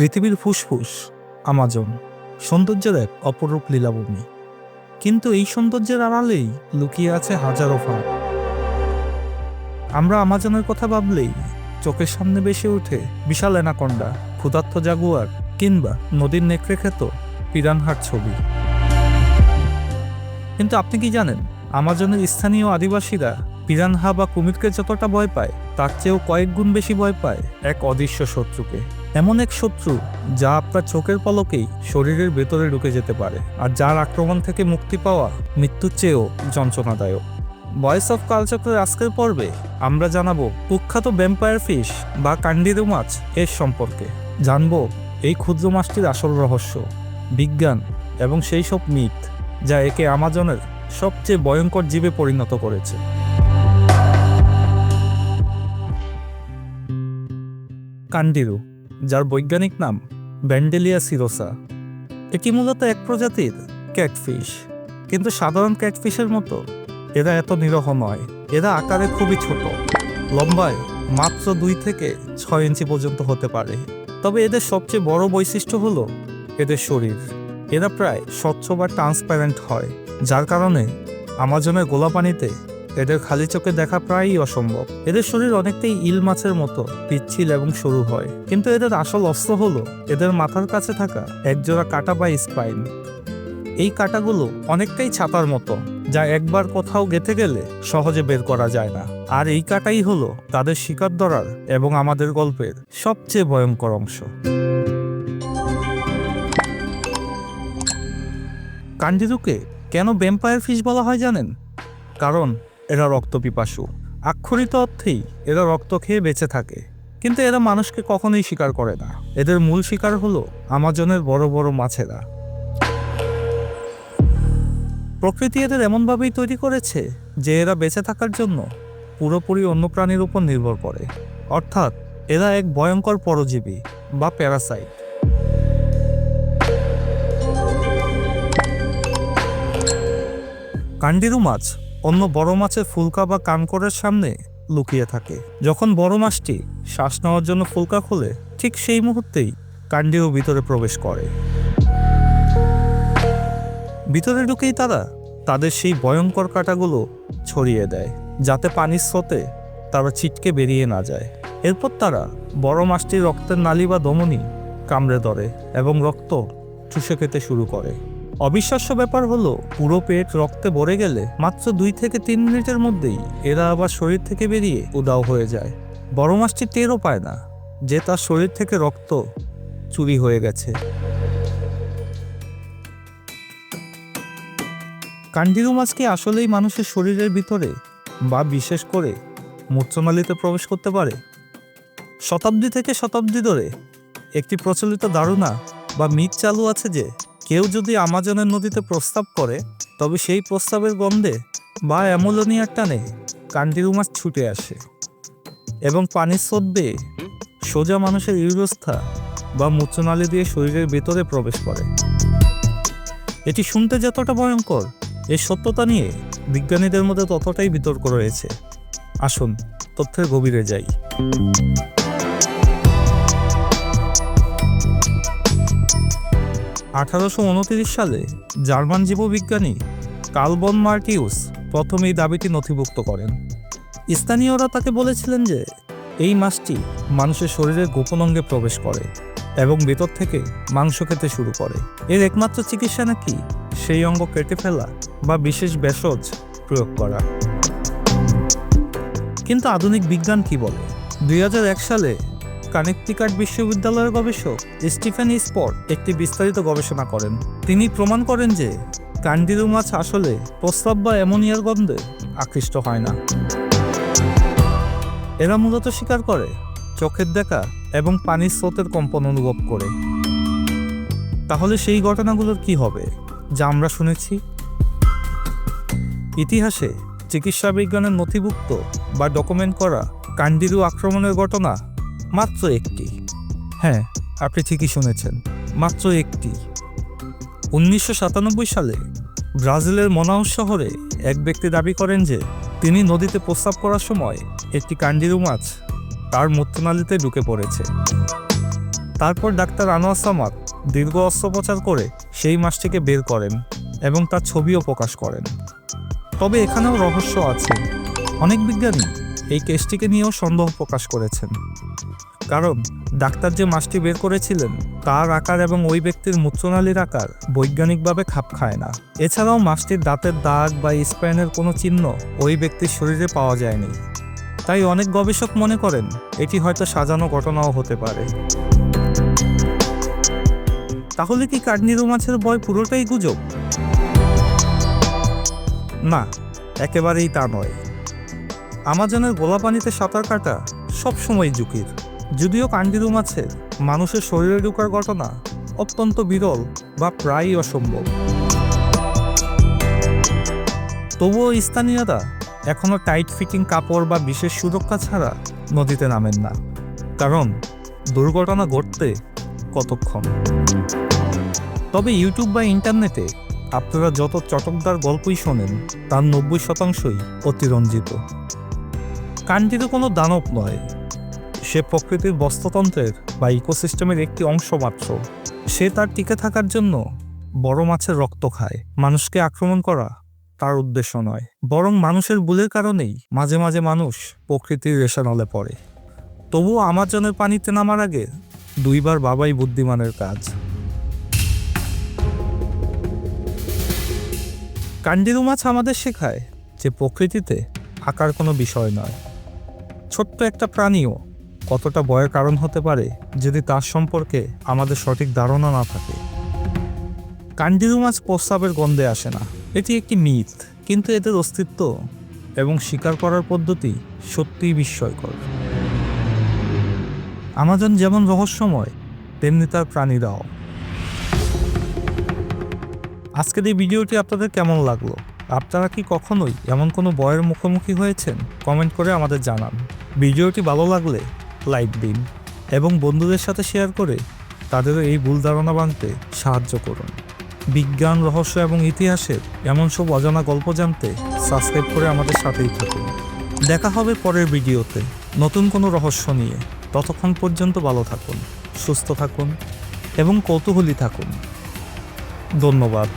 পৃথিবীর ফুসফুস আমাজন, সৌন্দর্যের এক অপরূপ লীলাভূমি। কিন্তু এই সৌন্দর্যের আড়ালেই লুকিয়ে আছে হাজারো ফাঁদ। আমরা আমাজনের কথা ভাবলেই চোখের সামনে ভেসে ওঠে বিশাল অ্যানাকন্ডা, ক্ষুধার্ত জাগুয়ার কিংবা নদীর নেকড়ে খেত পিরানহার ছবি। কিন্তু আপনি কি জানেন, আমাজনের স্থানীয় আদিবাসীরা পিরানহা বা কুমিরকে যতটা ভয় পায় তার চেয়েও কয়েক গুণ বেশি ভয় পায় এক অদৃশ্য শত্রুকে। এমন এক শত্রু যা আপনার চোখের পলকেই শরীরের ভেতরে ঢুকে যেতে পারে, আর যার আক্রমণ থেকে মুক্তি পাওয়া মৃত্যুর চেয়েও যন্ত্রণাদায়ক। ভয়েস অফ কালচক্রের আজকের পর্বে আমরা জানাবো কুখ্যাত ভ্যাম্পায়ার ফিশ বা কান্ডিরু মাছ এর সম্পর্কে। জানবো এই ক্ষুদ্র মাছটির আসল রহস্য, বিজ্ঞান এবং সেই সব মিথ যা একে আমাজনের সবচেয়ে ভয়ঙ্কর জীবে পরিণত করেছে। কান্ডিরু, যার বৈজ্ঞানিক নাম ব্যান্ডেলিয়া সিরোসা, এটি মূলত এক প্রজাতির ক্যাটফিশ। কিন্তু সাধারণ ক্যাটফিশের মতো এরা এত নিরহ নয়। এরা আকারে খুবই ছোট, লম্বায় মাত্র 2 থেকে 6 ইঞ্চি পর্যন্ত হতে পারে। তবে এদের সবচেয়ে বড় বৈশিষ্ট্য হলো এদের শরীর। এরা প্রায় স্বচ্ছ বা ট্রান্সপারেন্ট হয়, যার কারণে আমাজনের গোলা পানিতে এদের খালি চোখে দেখা প্রায়ই অসম্ভব। এদের শরীর অনেকটাই ইল মাছের মতো পিচ্ছিল এবং সরু হয়। কিন্তু এদের আসল অস্ত্র হলো এদের মাথার কাছে থাকা একজোড়া কাঁটা বা স্পাইন। এই কাঁটাগুলো অনেকটাই ছাতার মতো, যা একবার কোথাও গেঁথে গেলে সহজে বের করা যায় না। আর এই কাঁটাই হলো তাদের শিকার ধরার এবং আমাদের গল্পের সবচেয়ে ভয়ঙ্কর অংশ। কান্ডিরুকে কেন ভ্যাম্পায়ার ফিশ বলা হয় জানেন? কারণ এরা রক্তপিপাসু। আক্ষরিক অর্থেই এরা রক্ত খেয়ে বেঁচে থাকে। কিন্তু এরা মানুষকে কখনোই শিকার করে না। এদের মূল শিকার হলো আমাজনের বড় বড় মাছেরা। প্রকৃতি এদের এমনভাবেই তৈরি করেছে যে এরা বেঁচে থাকার জন্য পুরোপুরি অন্য প্রাণীর উপর নির্ভর করে। অর্থাৎ এরা এক ভয়ঙ্কর পরজীবী বা প্যারাসাইট। কান্ডিরু মাছ অন্য বড় মাছের ফুলকা বা কানকড়ের সামনে লুকিয়ে থাকে। যখন বড় মাছটি শ্বাস নেওয়ার জন্য ফুলকা খোলে, ঠিক সেই মুহূর্তেই কান্ডিরু ভিতরে প্রবেশ করে। ভিতরে ঢুকেই তারা তাদের সেই ভয়ঙ্কর কাঁটাগুলো ছড়িয়ে দেয়, যাতে পানির স্রোতে তারা ছিটকে বেরিয়ে না যায়। এরপর তারা বড় মাছটির রক্তের নালী বা ধমনী কামড়ে ধরে এবং রক্ত চুষে খেতে শুরু করে। অবিশ্বাস্য ব্যাপার হলো, পুরো পেট রক্তে ভরে গেলে মাত্র 2 থেকে 3 মিনিটের মধ্যেই এরা আবার শরীর থেকে বেরিয়ে উধাও হয়ে যায়। বড় মাছটি টেরও পায় না যে তার শরীর থেকে রক্ত চুরি হয়ে গেছে। কান্ডিরু মাছ কি আসলেই মানুষের শরীরের ভিতরে বা বিশেষ করে মূত্রনালীতে প্রবেশ করতে পারে? শতাব্দী থেকে শতাব্দী ধরে একটি প্রচলিত ধারণা বা মিথ চালু আছে যে কেউ যদি আমাজনের নদীতে প্রস্রাব করে, তবে সেই প্রস্রাবের গন্ধে বা অ্যামোনিয়ার টানে কান্ডিরু মাছ ছুটে আসে এবং পানির স্রোত বেয়ে সোজা মানুষের ইউরোস্থা বা মূত্রনালী দিয়ে শরীরের ভেতরে প্রবেশ করে। এটি শুনতে যতটা ভয়ঙ্কর, এর সত্যতা নিয়ে বিজ্ঞানীদের মধ্যে ততটাই বিতর্ক রয়েছে। আসুন তথ্যের গভীরে যাই। 1829 সালে জার্মান জীববিজ্ঞানী কার্ল ভন মার্টিউস প্রথম এই দাবিটি নথিভুক্ত করেন। স্থানীয়রা তাকে বলেছিলেন যে এই মাছটি মানুষের শরীরের গোপন অঙ্গে প্রবেশ করে এবং ভেতর থেকে মাংস খেতে শুরু করে। এর একমাত্র চিকিৎসা নাকি সেই অঙ্গ কেটে ফেলা বা বিশেষ ভেষজ প্রয়োগ করা। কিন্তু আধুনিক বিজ্ঞান কি বলে? 2001 সালে কানেকটিকাট বিশ্ববিদ্যালয়ের গবেষক স্টিফেন স্পর একটি বিস্তারিত গবেষণা করেন। তিনি প্রমাণ করেন যে কান্ডিরু মাছ আসলে প্রস্রাব বা অ্যামোনিয়ার গন্ধে আকৃষ্ট হয় না। এরা মূলত শিকার করে চোখের দেখা এবং পানির স্রোতের কম্পন অনুভব করে। তাহলে সেই ঘটনাগুলোর কি হবে যা আমরা শুনেছি? ইতিহাসে চিকিৎসা বিজ্ঞানের নথিভুক্ত বা ডকুমেন্ট করা কান্ডিরু আক্রমণের ঘটনা মাত্র একটি। হ্যাঁ, আপনি ঠিকই শুনেছেন, মাত্র একটি। 1997 সালে ব্রাজিলের মনাউস শহরে এক ব্যক্তি দাবি করেন যে তিনি নদীতে প্রস্রাব করার সময় একটি কান্ডিরু মাছ তার মূত্রনালীতে ঢুকে পড়েছে। তারপর ডাক্তার আনোয়ার সামাদ দীর্ঘ অস্ত্রোপচার করে সেই মাছটিকে বের করেন এবং তার ছবিও প্রকাশ করেন। তবে এখানেও রহস্য আছে। অনেক বিজ্ঞানী এই কেসটিকে নিয়েও সন্দেহ প্রকাশ করেছেন, কারণ ডাক্তার যে মাছটি বের করেছিলেন তার আকার এবং ওই ব্যক্তির মূত্রনালীর আকার বৈজ্ঞানিকভাবে খাপ খায় না। এছাড়াও মাছটির দাঁতের দাগ বা স্প্যানের কোনো চিহ্ন ওই ব্যক্তির শরীরে পাওয়া যায়নি। তাই অনেক গবেষক মনে করেন এটি হয়তো সাজানো ঘটনাও হতে পারে। তাহলে কি কাঠনিরু মাছের ভয় পুরোটাই গুজব? না, একেবারেই তা নয়। আমাজনের গোলা পানিতে সাঁতার কাটা সবসময় ঝুঁকির। যদিও কাঠনিরু মাছের মানুষের শরীরে ঢোকার ঘটনা অত্যন্ত বিরল বা প্রায়ই অসম্ভব, তবুও স্থানীয়রা এখনও টাইট ফিটিং কাপড় বা বিশেষ সুরক্ষা ছাড়া নদীতে নামেন না, কারণ দুর্ঘটনা ঘটতে কতক্ষণ। তবে ইউটিউব বা ইন্টারনেটে আপনারা যত চটকদার গল্পই শোনেন তার 90%ই অতিরঞ্জিত। কাঠনিরু কোনো দানব নয়, সে প্রকৃতির বাস্তুতন্ত্রের বা ইকোসিস্টেমের একটি অংশ মাত্র। সে তার টিকে থাকার জন্য বড় মাছের রক্ত খায়। মানুষকে আক্রমণ করা তার উদ্দেশ্য নয়, বরং মানুষের ভুলের কারণেই মাঝে মাঝে মানুষ প্রকৃতির রেশানলে পড়ে। তবুও আমাজনের পানিতে নামার আগে 2 বার ভাবাই বুদ্ধিমানের কাজ। কাঠনিরু মাছ আমাদের শেখায় যে প্রকৃতিতে আকার কোনো বিষয় নয়। ছোট্ট একটা প্রাণীও কতটা ভয়ের কারণ হতে পারে যদি তার সম্পর্কে আমাদের সঠিক ধারণা না থাকে। কাঠনিরু মাছ প্রস্রাবের গন্ধে আসে না, এটি একটি মিথ, কিন্তু এদের অস্তিত্ব এবং শিকার করার পদ্ধতি সত্যিই বিস্ময়কর। আমাজন যেমন রহস্যময়, তেমনি তার প্রাণীরাও। আজকের এই ভিডিওটি আপনাদের কেমন লাগলো? আপনারা কি কখনোই এমন কোনো ভয়ের মুখোমুখি হয়েছেন? কমেন্ট করে আমাদের জানান। ভিডিওটি ভালো লাগলে লাইক দিন এবং বন্ধুদের সাথে শেয়ার করে তাদেরও এই ভুল ধারণা ভাঙতে সাহায্য করুন। বিজ্ঞান, রহস্য এবং ইতিহাসের এমন সব অজানা গল্প জানতে সাবস্ক্রাইব করে আমাদের সাথেই থাকুন। দেখা হবে পরের ভিডিওতে নতুন কোনো রহস্য নিয়ে। ততক্ষণ পর্যন্ত ভালো থাকুন, সুস্থ থাকুন এবং কৌতূহলী থাকুন। ধন্যবাদ।